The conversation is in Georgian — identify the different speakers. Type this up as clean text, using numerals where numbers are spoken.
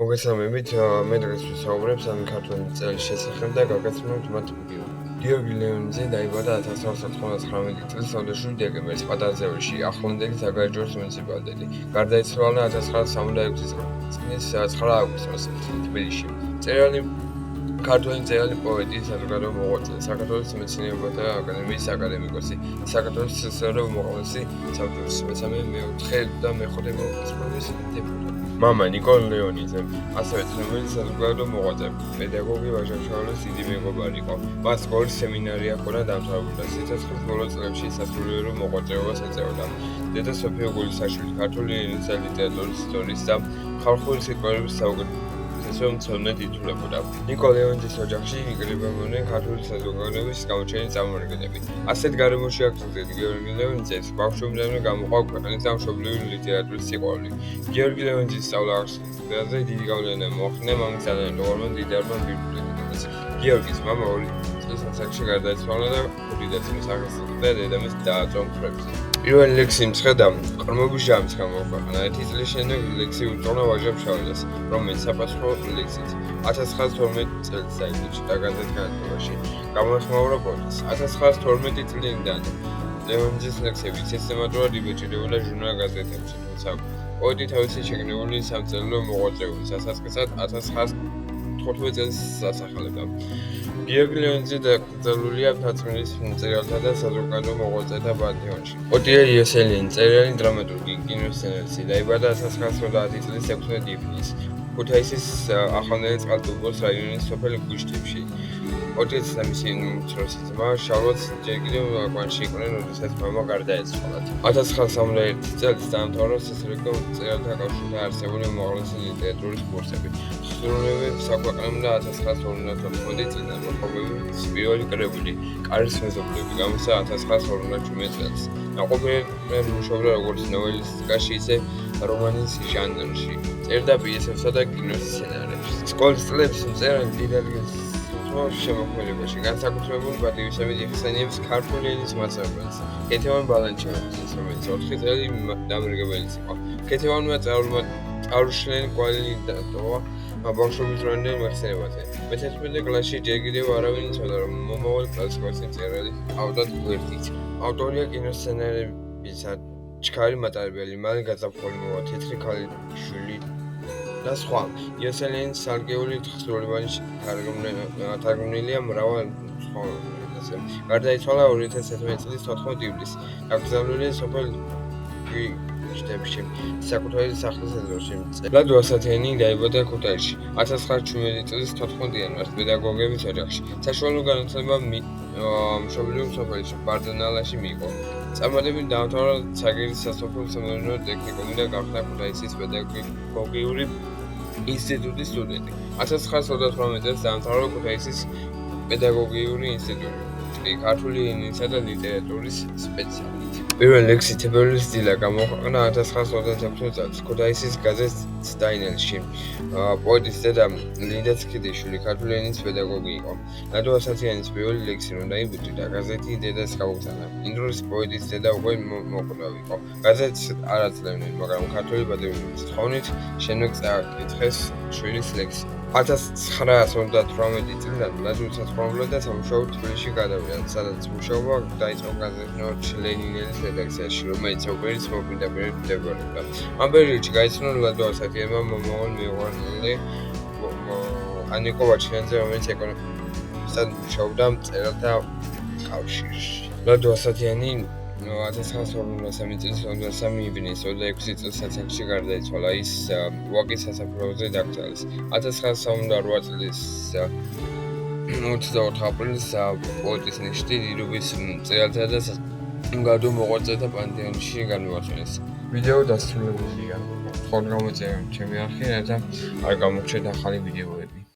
Speaker 1: მოგესალმებით, მე დღეს ვისაუბრებ სამი ქართველი მწერლის შესახებ და გაგაცნობთ მათ ვიდეო. გიორგი ლეონიძე დაიბადა 1999 წლის 27 დეკემბერს პატარცეულში, ახლანდელი საგარეჯოს მუნიციპალიტეტი. გარდაიცვალა 1966 წლის 9 აგვისტოს თბილისში. მწერალი ქართველი მწერალი, პოეტი, საზოგადო მოღვაწე, საქართველოს მეცნიერებათა აკადემიის აკადემიკოსი, საქართველოს СССР უმაღლესი საბჭოს მესამე, მეოთხე და მეხუთე მოწვევის დეპუტატი. მამა ნიკოლ ლეონიძე, ასევე ცნობილი საზოგადო მოღვაწე, პედაგოგი, ვაჟა-შაოლის დიდი მეგობარი იყო. მას სკოლის სემინარია ჰქონდა დამთავრებული და სიცოცხლის ბოლო წლებში სასულიერო მოღვაწეობას ეწეოდა. დედა სოფიო გულისაშვილი, ქართული ენის და ლიტერატურის ისტორიის და ხალხური სიტყვების საუკეთესო მცოდნედ ითვლებოდა. ნიკოლ ლეონიძის ოჯახში იკრიბებოდნენ ქართული საზოგადოების გამოჩენილი წარმომადგენლები. ასეთ გარემოში აქცენტი გიორგი ლეონიძეს ბავშვობიდანვე გამოყვა ქვეყნის და მშობლიური ლიტერატურის სიყვარული. გიორგი ლეონიძის სწავლა-აღზრდაზე დიდი გავლენა მოახდინა მამის თანამედროვე მდიდარმა ბიბლიოთეკას. გიორგის მამა 2 წლის ასაკში გარდაიცვალა და უდიდესმის აღესრულა დედამის დააწვა მხრებს. პირველი ლექსი მცხედა ყრმობის ჟამს გამოაქვეყნა. 1 წლის შემდეგ ლექსი უძღვნა ვაჟა-შაველას, რომელიც საპასუხო ლექსით 1912 წელს დაიჭირა გაზეთ განათლებაში. გამოეხმაურა პოეტს. 1912 წლიდან ლეონიძის ლექსები სისტემატურად იბეჭდებოდა ჟურნალ-გაზეთებში, თუმცა პოეტი თავისი შეგნებული სამწერლო მოღვაწეობის დასაწყისად 1915 წელს ასახელებდა. გიორგი ლეონიძე დაკრძალულია მთაწმინდის მწერალთა და საზოგადო მოღვაწეთა პანთეონში. ოტიე იოსელიანი, მწერალი, დრამატურგი, კინოსცენარისტი, დაიბადა 1930 წლის 16 ივნისს ქუთაისის ახლანდელი წყალტუბოს რაიონის სოფელ გუშტებში. ოტიეც და მისი უმცროსი ძმა შალვაც ჯერ კიდევ აკვანში იყვნენ, როდესაც მამა გარდაეცვალა. 1961 წელს დაამთავრა სასულიერო მწერალთა კავშირთან არსებული უმაღლესი ლიტერატურის კურსები. სრულიად საქვეყნებდა 1954 წლიდან მოხმობების პირველი კრებული „კარის მეზობლები“ გამოსცა 1957 წელს. ნაყოფიერად მუშაობდა როგორც ნოველისტიკაში, ისე რომანის ჟანრში. წერდა პიესებსა და კინოსცენარებს. სკოლის წლებს მწერალი დიდ ადგილს შემოქმედებაში განსაკუთრებული პატივისცემით იხსენიებს ქართული ენის მასწავლებელს ქეთევან ბალანჩივაძეს, რომელიც 4 წელი დამრიგებელიც იყო. ქეთევანმა წარუშლელი კვალი დატოვა ბავშვობისდროინდელ მეხსენებაზე. მე-11 კლასში ჯერ კიდევ არავინ იცოდა, რომ მომავალ კლასიკოსი მწერალი ჰყავდათ გვერდით. ავტორია კინოსცენარებისა „ჩქარი მატარებელი“, „მალე გაზაფხული მოვა“, „თეთრი ქალიშვილი“ და სხვა. იოსელიანის სარგეული თხზულებანი თარგმნილია მრავალ სხვა ენაზე. გარდაიცვალა 2011 წლის 14 ივლისს. დაკრძალულია სოფელ გუშტებში, საკუთარი სახლის ეზოში. ლადო ასათიანი დაიბადა ქუთაისში 1917 წლის 14 იანვარს პედაგოგების ოჯახში. საშუალო განათლება მშობლიურ სოფელში ბარდანალაში მიიღო. წარმატებით დაამთავრა ცაგერის სასოფლო სამეურნეო ტექნიკუმი და გახდა ქუთაისის პედაგოგიური ინსტიტუტის სტუდენტი. 1928 წელს დაამთავრა ქუთაისის პედაგოგიური ინსტიტუტი, ქართული ენისა და ლიტერატურის სპეციალისტი. პირველი ლექსი „თებერვლის დილა“ გამოაქვეყნა 1926 წელს ქუთაისის გაზეთ „სტაინელში“. პოეტის დედა ლიდა ცქიდიშვილი ქართული ენის პედაგოგი იყო. ლადო ასათიანის პირველი ლექსი რომ დაიბეჭდა, გაზეთი დედას გაუგზავნა. იმ დროს პოეტის დედა უკვე მოკვდავ იყო. გაზეთს არ აძლევდნენ, მაგრამ ქართული პატრიოტების თხოვნით შემდეგ წააკითხეს შვილის ლექსი. 1958 წლიდან ლადო საცხოვრებლად და სამუშაოდ თბილისში გადავიდა, სადაც მუშაობა დაიწყო გაზეთ „ლენინელის“ რედაქციაში, რომელიც ოპერის მოპირდაპირედ მდებარეობდა. ამ პერიოდში გაიცნო ლადო ასათიანმა მომავალ მეუღლე ანიკო ვაჩინაძე, რომელიც ეკონომისტად მუშაობდა მწერალთა კავშირში. ლადო ასათიანი 1953 წლის 23 ივნისს 26 წლის ასაკში გარდაიცვალა. ის ვაკის სასაფლაოზე დაკრძალეს. 1968 წლის 24 აპრილს პოეტის ნიშნით დიდუბის მწერალთა და საზოგადო მოღვაწეთა პანთეონში განმოაჩინეს. ვიდეო დასრულებულია. ხოლმე გამოიწერეთ ჩემი არხი, რათა არ გამოგჩნდეთ ახალი ვიდეოები.